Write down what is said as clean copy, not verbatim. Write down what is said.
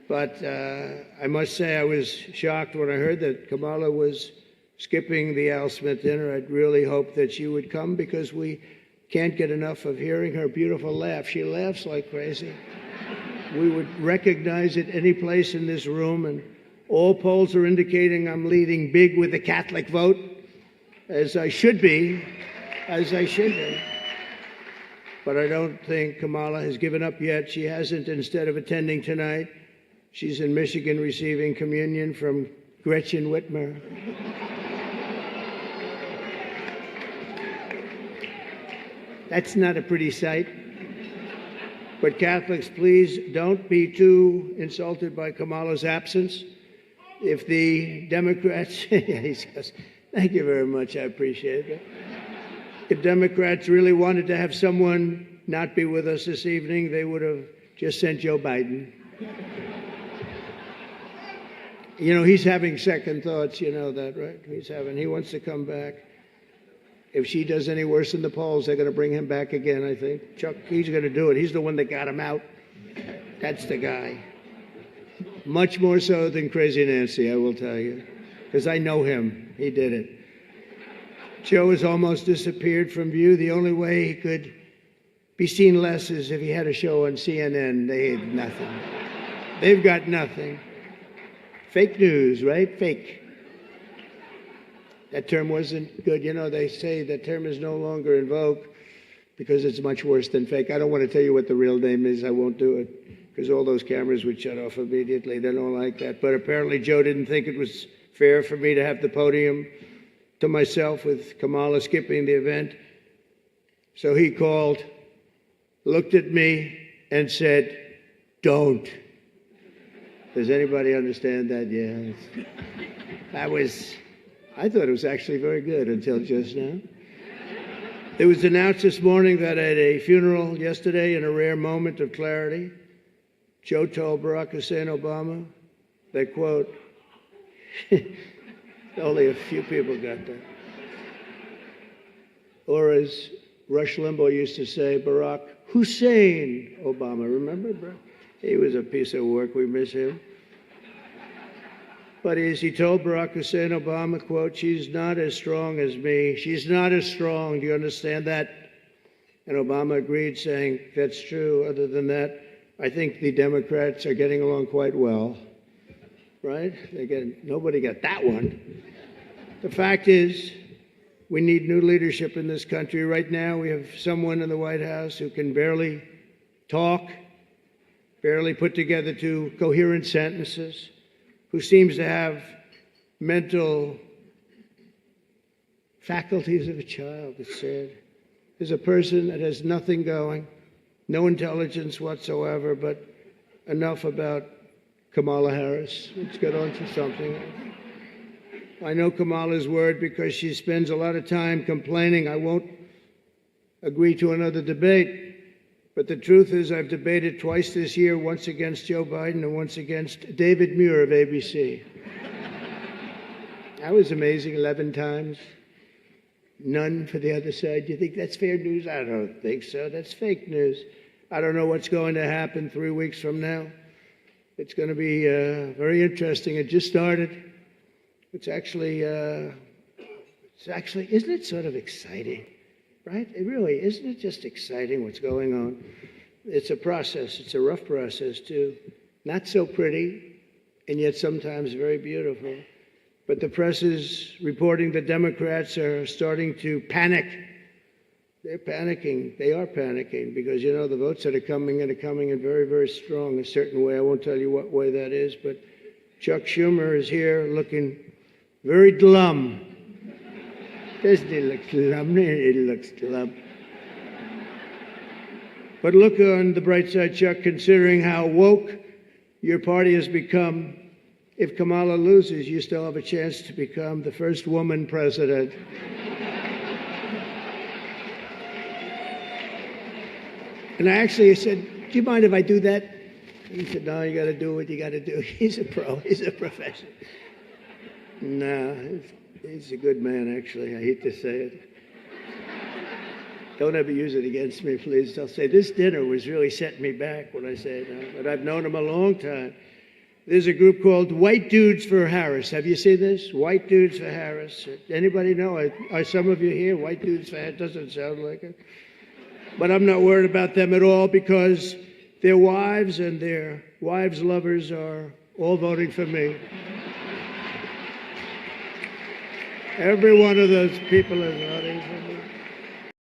But I must say I was shocked when I heard that Kamala was skipping the Al Smith dinner. I'd really hoped that she would come because we can't get enough of hearing her beautiful laugh. She laughs like crazy. We would recognize it any place in this room, and all polls are indicating I'm leading big with the Catholic vote, as I should be, But I don't think Kamala has given up yet. She hasn't. Instead of attending tonight, she's in Michigan receiving communion from Gretchen Whitmer. That's not a pretty sight. But Catholics, please don't be too insulted by Kamala's absence. If the Democrats, he says, thank you very much, I appreciate it. If Democrats really wanted to have someone not be with us this evening, they would have just sent Joe Biden. You know, he's having second thoughts, you know that, right? He wants to come back. If she does any worse in the polls, they're going to bring him back again, I think. Chuck, he's going to do it. He's the one that got him out. That's the guy. Much more so than Crazy Nancy, I will tell you, because I know him. He did it. Joe has almost disappeared from view. The only way he could be seen less is if he had a show on CNN. They had nothing. They've got nothing. Fake news, right? Fake. That term wasn't good. You know, they say that term is no longer in vogue because it's much worse than fake. I don't want to tell you what the real name is. I won't do it because all those cameras would shut off immediately. They don't like that. But apparently Joe didn't think it was fair for me to have the podium to myself with Kamala skipping the event. So he called, looked at me, and said, don't. Does anybody understand that? Yeah. I thought it was actually very good until just now. It was announced this morning that at a funeral yesterday, in a rare moment of clarity, Joe told Barack Hussein Obama that, quote, only a few people got that. Or as Rush Limbaugh used to say, Barack Hussein Obama. Remember, bro? He was a piece of work. We miss him. But as he told Barack Hussein Obama, quote, she's not as strong as me. She's not as strong. Do you understand that? And Obama agreed, saying, that's true. Other than that, I think the Democrats are getting along quite well. Right? Nobody got that one. The fact is, we need new leadership in this country. Right now, we have someone in the White House who can barely talk, barely put together two coherent sentences, who seems to have mental faculties of a child. It's sad. There's a person that has nothing going, no intelligence whatsoever, but enough about Kamala Harris. Let's get on to something else. I know Kamala's word because she spends a lot of time complaining. I won't agree to another debate. But the truth is I've debated twice this year, once against Joe Biden and once against David Muir of ABC. That was amazing, 11 times. None for the other side. Do you think that's fair news? I don't think so. That's fake news. I don't know what's going to happen 3 weeks from now. It's going to be very interesting. It just started. It's actually, isn't it sort of exciting? Right? It really, isn't it just exciting what's going on? It's a process. It's a rough process, too. Not so pretty, and yet sometimes very beautiful. But the press is reporting that Democrats are starting to panic. They're panicking. They are panicking because, you know, the votes that are coming in very, very strong a certain way. I won't tell you what way that is, but Chuck Schumer is here looking very glum. Doesn't he look glum? He looks glum. But look on the bright side, Chuck, considering how woke your party has become. If Kamala loses, you still have a chance to become the first woman president. And I actually said, do you mind if I do that? He said, no, you got to do what you got to do. He's a pro. He's a professional. No, he's a good man, actually. I hate to say it. Don't ever use it against me, please. I'll say this dinner was really setting me back when I say that. But I've known him a long time. There's a group called White Dudes for Harris. Have you seen this? White Dudes for Harris. Anybody know? Are some of you here? White Dudes for Harris? Doesn't sound like it. But I'm not worried about them at all because their wives and their wives' lovers are all voting for me. Every one of those people is voting for me.